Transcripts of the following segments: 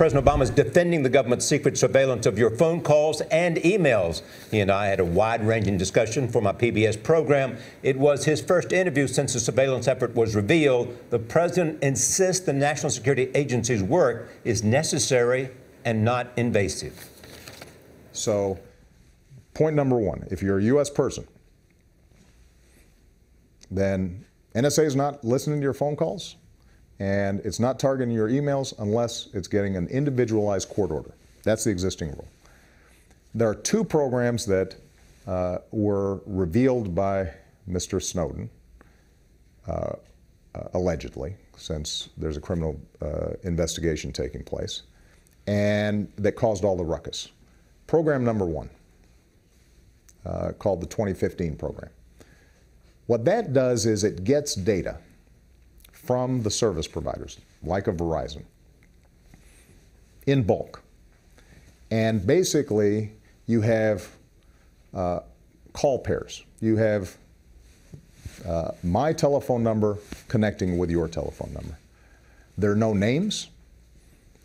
President Obama is defending the government's secret surveillance of your phone calls and emails. He and I had a wide-ranging discussion for my PBS program. It was his first interview since the surveillance effort was revealed. The president insists the National Security Agency's work is necessary and not invasive. So, point number one, if you're a U.S. person, then NSA is not listening to your phone calls, and it's not targeting your emails unless it's getting an individualized court order. That's the existing rule. There are two programs that were revealed by Mr. Snowden, allegedly, since there's a criminal investigation taking place, and that caused all the ruckus. Program number one, called the 2015 program. What that does is it gets data from the service providers, like a Verizon, in bulk. And basically, you have call pairs. You have my telephone number connecting with your telephone number. There are no names.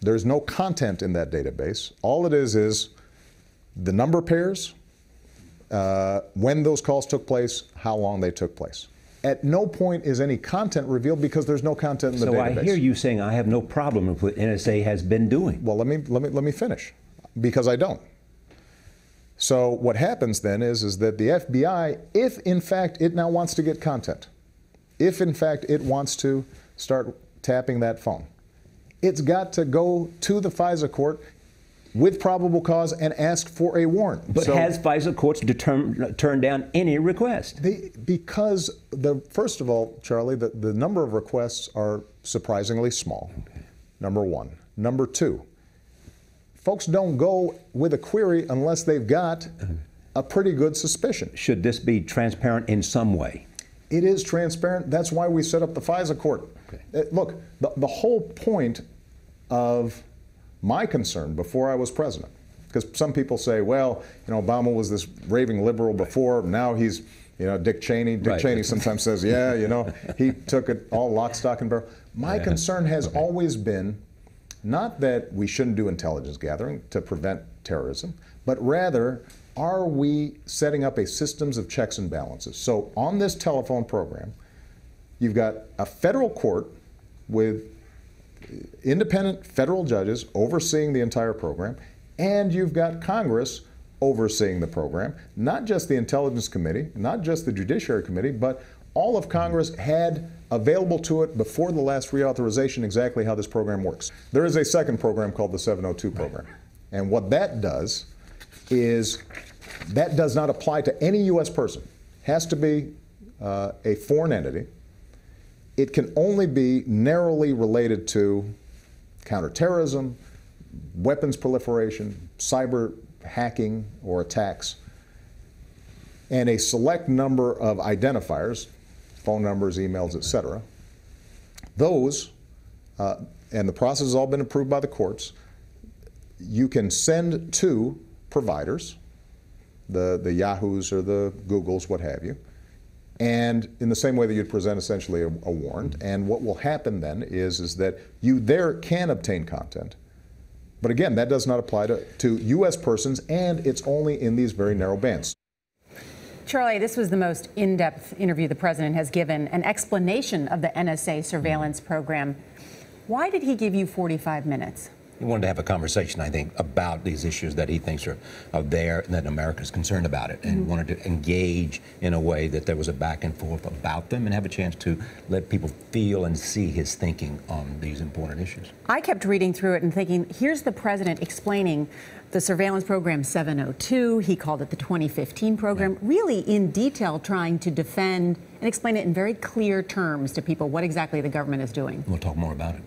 There's no content in that database. All it is the number pairs, when those calls took place, how long they took place. At no point is any content revealed because there's no content in the database. So I hear you saying I have no problem with what NSA has been doing. Well, let me finish, because I don't. So what happens then is that the FBI, if in fact it now wants to get content, if in fact it wants to start tapping that phone, it's got to go to the FISA court with probable cause and ask for a warrant. But has FISA courts turned down any request? Because, first of all, Charlie, the number of requests are surprisingly small, number one. Number two, folks don't go with a query unless they've got a pretty good suspicion. Should this be transparent in some way? It is transparent. That's why we set up the FISA court. Okay. Look, the whole point of my concern before I was president, because some people say, well, Obama was this raving liberal before, now he's, Dick Cheney. Dick Cheney sometimes says, yeah, he took it all lock, stock, and barrel. My concern has always been not that we shouldn't do intelligence gathering to prevent terrorism, but rather, are we setting up a systems of checks and balances? So on this telephone program, you've got a federal court with independent federal judges overseeing the entire program, and you've got Congress overseeing the program, not just the Intelligence Committee, not just the Judiciary Committee, but all of Congress had available to it before the last reauthorization exactly how this program works. There is a second program called the 702 program, and what that does is that does not apply to any U.S. person. It has to be a foreign entity. It can only be narrowly related to counterterrorism, weapons proliferation, cyber hacking or attacks, and a select number of identifiers, phone numbers, emails, etc. Those, and the process has all been approved by the courts, you can send to providers, the Yahoos or the Googles, what have you, and in the same way that you'd present essentially a warrant. And what will happen then is that you there can obtain content. But again, that does not apply to U.S. persons, and it's only in these very narrow bands. Charlie, this was the most in-depth interview the president has given, an explanation of the NSA surveillance program. Why did he give you 45 minutes? He wanted to have a conversation, I think, about these issues that he thinks are there and that America's concerned about it, and wanted to engage in a way that there was a back and forth about them and have a chance to let people feel and see his thinking on these important issues. I kept reading through it and thinking, here's the president explaining the surveillance program 702. He called it the 2015 program, really in detail trying to defend and explain it in very clear terms to people what exactly the government is doing. We'll talk more about it.